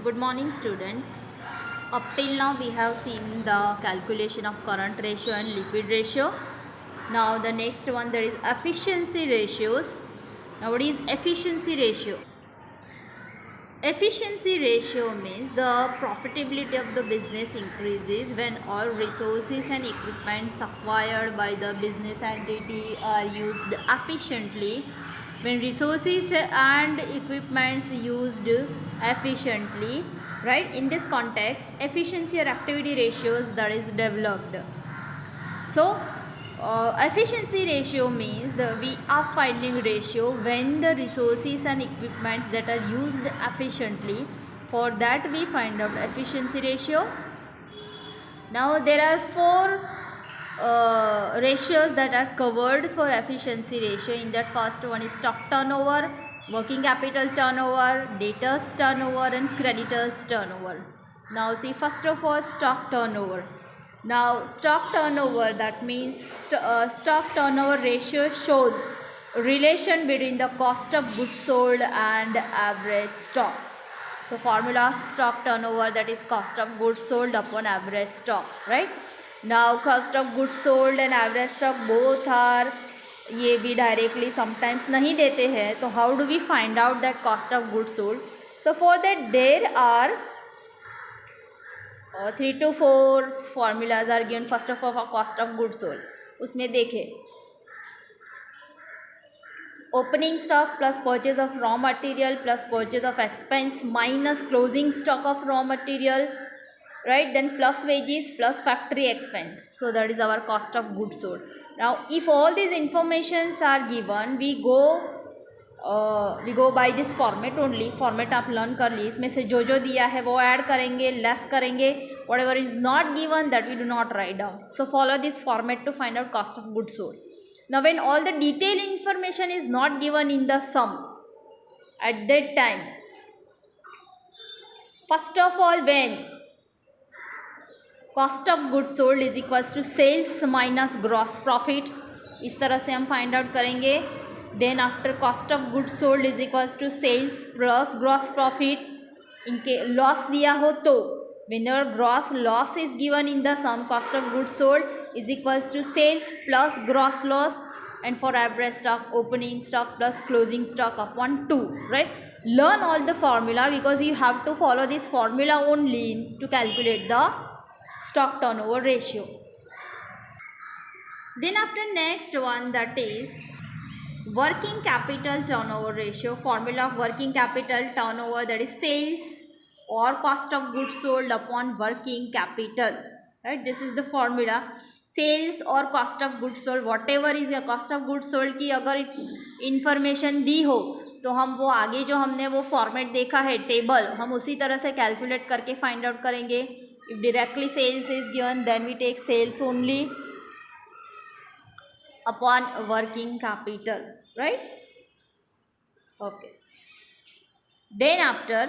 Good morning, students. Up till now we have seen the calculation of current ratio and liquid ratio. Now the next one, there is efficiency ratios. Now what is efficiency ratio? Efficiency ratio means the profitability of the business increases when all resources and equipments acquired by the business entity are used efficiently. When resources and equipments used efficiently, right, in this context efficiency or activity ratios that is developed. So efficiency ratio means we are finding ratio when the resources and equipments that are used efficiently. For that we find out efficiency ratio. Now there are four ratios that are covered for efficiency ratio. In that, first one is stock turnover, working capital turnover, debtors turnover and creditors turnover. Now see, first of all, stock turnover. Now stock turnover, that means stock turnover ratio shows relation between the cost of goods sold and average stock. So formula stock turnover, that is cost of goods sold upon average stock, right? Now cost of goods sold and average stock both are, ये भी directly sometimes नहीं देते हैं, तो how do we find out that cost of goods sold? So for that there are 3 to 4 formulas are given. First of all, for cost of goods sold, उसमें देखें opening stock plus purchase of raw material plus purchase of expense minus closing stock of raw material, right, then plus wages plus factory expense. So that is our cost of goods sold. Now if all these informations are given, we go by this format only. Format आप learn कर ली, इसमें से जो जो दिया है वो add करेंगे, less करेंगे, whatever is not given that we do not write down. So follow this format to find out cost of goods sold. Now when all the detailed information is not given in the sum, at that time, first of all, when cost of goods sold is equals to sales minus gross profit, इस तरह से हम find out करेंगे. Then after cost of goods sold is equals to sales plus gross profit. इनके loss दिया हो तो whenever gross loss is given in the sum, cost of goods sold is equals to sales plus gross loss, and for average stock, opening stock plus closing stock upon 2, right? Learn all the formula because you have to follow this formula only to calculate the stock turnover ratio. Then after next one, that is working capital turnover ratio. Formula of working capital turnover, that is sales or cost of goods sold upon working capital, right? This is the formula. Sales और cost of goods sold, whatever is cost of goods sold की अगर information दी हो तो हम वो आगे जो हमने वो फॉर्मेट देखा है टेबल, हम उसी तरह से कैलकुलेट करके फाइंड आउट करेंगे. If directly sales is given then we take sales only upon working capital, right? Okay. Then after,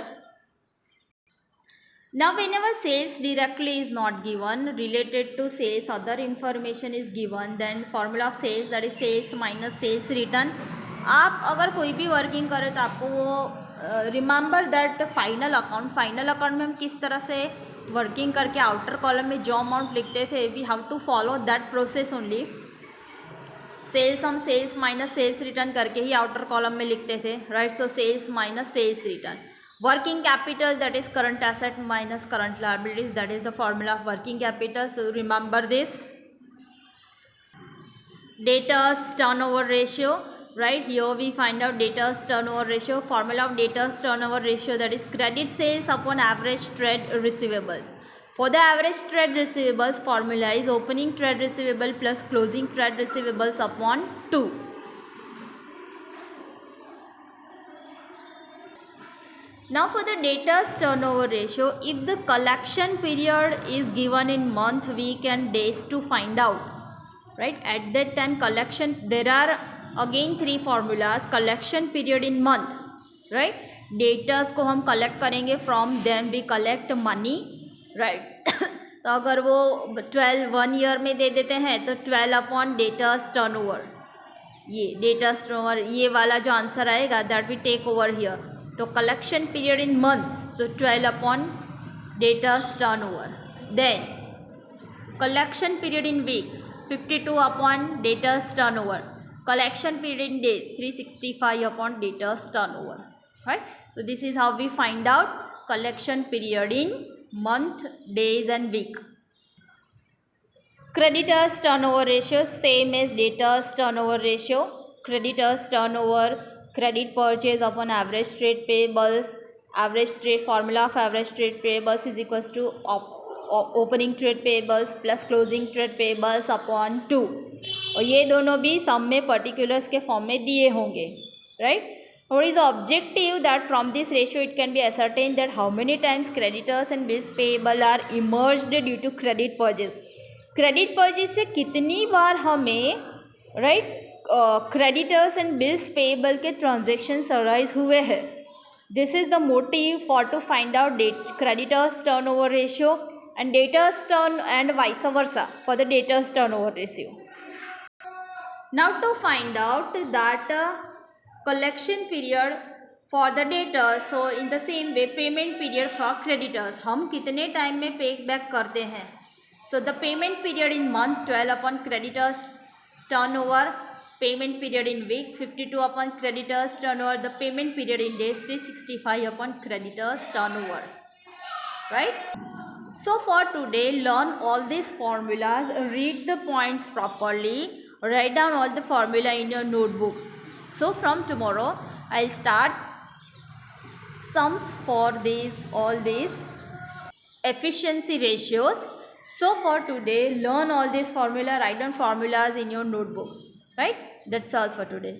now whenever sales directly is not given, related to sales other information is given, then formula of sales, that is sales minus sales return. आप अगर कोई भी working करें तो आपको वो remember that final account में हम किस तरह से वर्किंग करके आउटर कॉलम में जो अमाउंट लिखते थे, we have to follow that process only. Sales हम सेल्स माइनस सेल्स रिटर्न करके ही आउटर कॉलम में लिखते थे, right? So sales minus sales return. Working capital, that is current asset minus current liabilities, that is the formula of working capital. So remember this. Debtors turnover ratio, right? Here we find out debtors turnover ratio. Formula of debtors turnover ratio, that is credit sales upon average trade receivables. For the average trade receivables, formula is opening trade receivable plus closing trade receivables upon 2. Now for the debtors turnover ratio, if the collection period is given in month, we can days to find out, right? At that time collection, there are again 3 formulas. collection period in month, right? debtors को हम collect करेंगे, from them we collect money, right? तो अगर वो 12 1 year में दे देते हैं तो 12 अपॉन डेटर्स टर्नओवर, ये डेटर्स टर्नओवर, ये वाला जो आंसर आएगा that we take over here. तो collection period in months, तो 12 upon debtors turnover. Then collection period in weeks, 52 upon debtors turnover. Collection period in days, 365 upon debtors turnover. Right? So this is how we find out collection period in month, days and week. Creditors turnover ratio same as debtors turnover ratio. Creditors turnover, credit purchase upon average trade payables. Average trade, formula of average trade payables is equals to opening trade payables plus closing trade payables upon 2, और ये दोनों भी सम में particulars के form में दिए होंगे. Right. What is the objective? That from this ratio it can be ascertained that how many times creditors and bills payable are emerged due to credit purchase. Credit purchase से कितनी बार हमें creditors and bills payable के transactions arise हुए हैं. This is the motive for to find out creditors turnover ratio and debtors turn and vice versa for the debtors turnover ratio. Now to find out that collection period for the debtors, so in the same way payment period for creditors, हम कितने time में पे back करते हैं. So the payment period in month 12 upon creditors turnover, payment period in weeks 52 upon creditors turnover, the payment period in days 365 upon creditors turnover. Right. So for today, learn all these formulas, read the points properly, write down all the formula in your notebook. So from tomorrow, I'll start sums for all these efficiency ratios. So for today, learn all these formula, write down formulas in your notebook. Right? That's all for today.